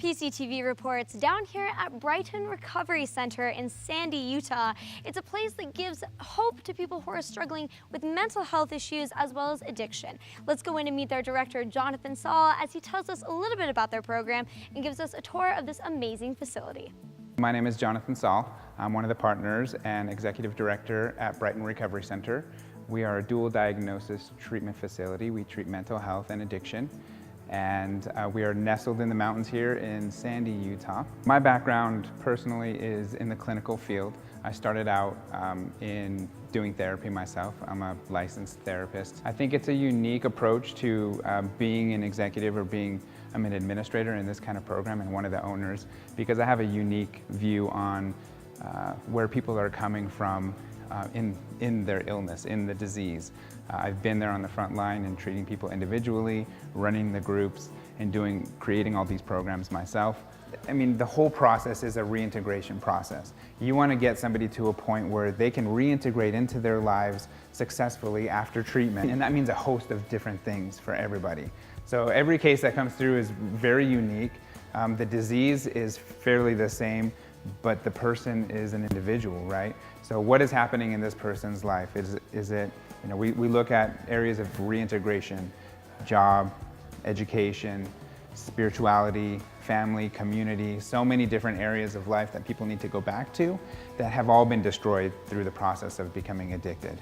PCTV reports down here at Brighton Recovery Center in Sandy, Utah. It's a place that gives hope to people who are struggling with mental health issues as well as addiction. Let's go in and meet their director, Jonathan Saul, as he tells us a little bit about their program and gives us a tour of this amazing facility. My name is Jonathan Saul. I'm one of the partners and executive director at Brighton Recovery Center. We are a dual diagnosis treatment facility. We treat mental health and addiction. And we are nestled in the mountains here in Sandy, Utah. My background personally is in the clinical field. I started out in doing therapy myself. I'm a licensed therapist. I think it's a unique approach to being an executive or I'm an administrator in this kind of program and one of the owners, because I have a unique view on where people are coming from in their illness, in the disease. I've been there on the front line and treating people individually, running the groups, and creating all these programs myself. I mean, the whole process is a reintegration process. You want to get somebody to a point where they can reintegrate into their lives successfully after treatment, and that means a host of different things for everybody. So every case that comes through is very unique. The disease is fairly the same, but the person is an individual, right? So what is happening in this person's life? Is it, we look at areas of reintegration, job, education, spirituality, family, community, so many different areas of life that people need to go back to that have all been destroyed through the process of becoming addicted.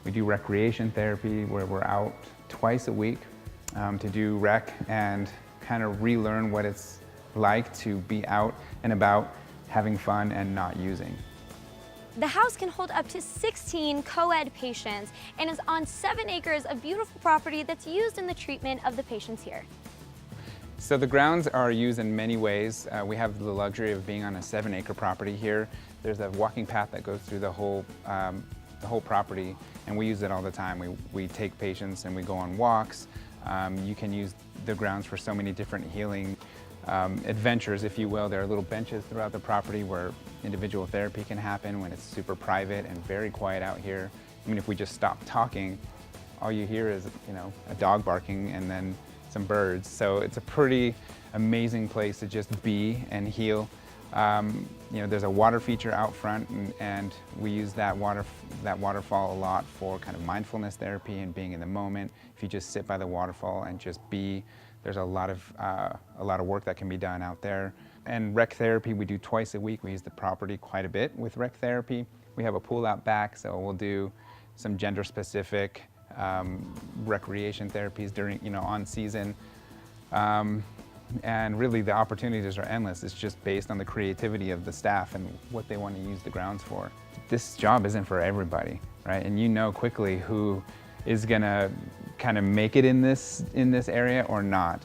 We do recreation therapy where we're out twice a week to do rec and kind of relearn what it's like to be out and about having fun and not using. The house can hold up to 16 co-ed patients and is on 7 acres of beautiful property that's used in the treatment of the patients here. So the grounds are used in many ways. We have the luxury of being on a 7-acre property here. There's a walking path that goes through the whole property, and we use it all the time. We take patients and we go on walks. You can use the grounds for so many different healing adventures, if you will. There are little benches throughout the property where individual therapy can happen when it's super private and very quiet out here. I mean, if we just stop talking, all you hear is, a dog barking and then some birds. So it's a pretty amazing place to just be and heal. There's a water feature out front, and we use that waterfall a lot for kind of mindfulness therapy and being in the moment. If you just sit by the waterfall and just be, there's a lot of work that can be done out there. And rec therapy we do twice a week. We use the property quite a bit with rec therapy. We have a pool out back, so we'll do some gender-specific recreation therapies during, on season. And really the opportunities are endless. It's just based on the creativity of the staff and what they want to use the grounds for. This job isn't for everybody, right? And you know quickly who is gonna kind of make it in this area or not,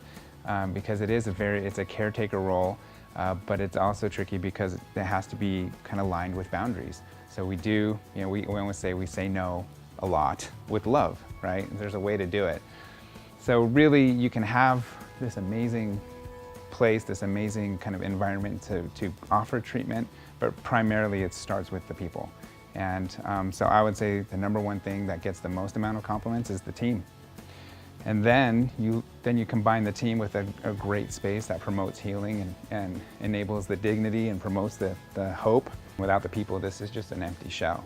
because it's a caretaker role, but it's also tricky because it has to be kind of lined with boundaries. So we do, we always say we say no a lot with love, right? There's a way to do it. So really you can have this amazing place, this amazing kind of environment to offer treatment, but primarily it starts with the people. And so I would say the number one thing that gets the most amount of compliments is the team. And then you combine the team with a great space that promotes healing and enables the dignity and promotes the hope. Without the people, this is just an empty shell.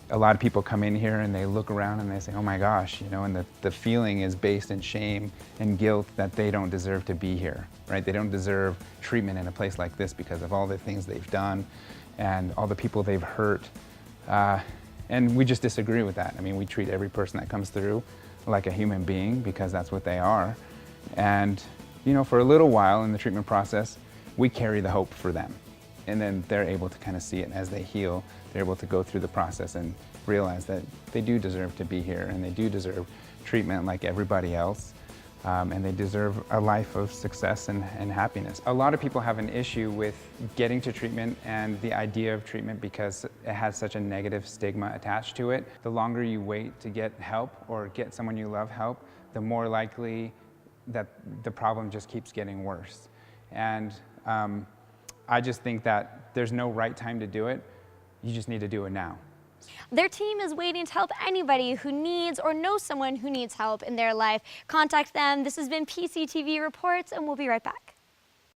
A lot of people come in here and they look around and they say, oh my gosh, and the feeling is based in shame and guilt that they don't deserve to be here, right? They don't deserve treatment in a place like this because of all the things they've done and all the people they've hurt. And we just disagree with that. I mean, we treat every person that comes through like a human being because that's what they are. And, for a little while in the treatment process, we carry the hope for them. And then they're able to kind of see it as they heal. They're able to go through the process and realize that they do deserve to be here and they do deserve treatment like everybody else. And they deserve a life of success and happiness. A lot of people have an issue with getting to treatment and the idea of treatment because it has such a negative stigma attached to it. The longer you wait to get help or get someone you love help, the more likely that the problem just keeps getting worse. And I just think that there's no right time to do it. You just need to do it now. Their team is waiting to help anybody who needs or knows someone who needs help in their life. Contact them. This has been PCTV Reports, and we'll be right back.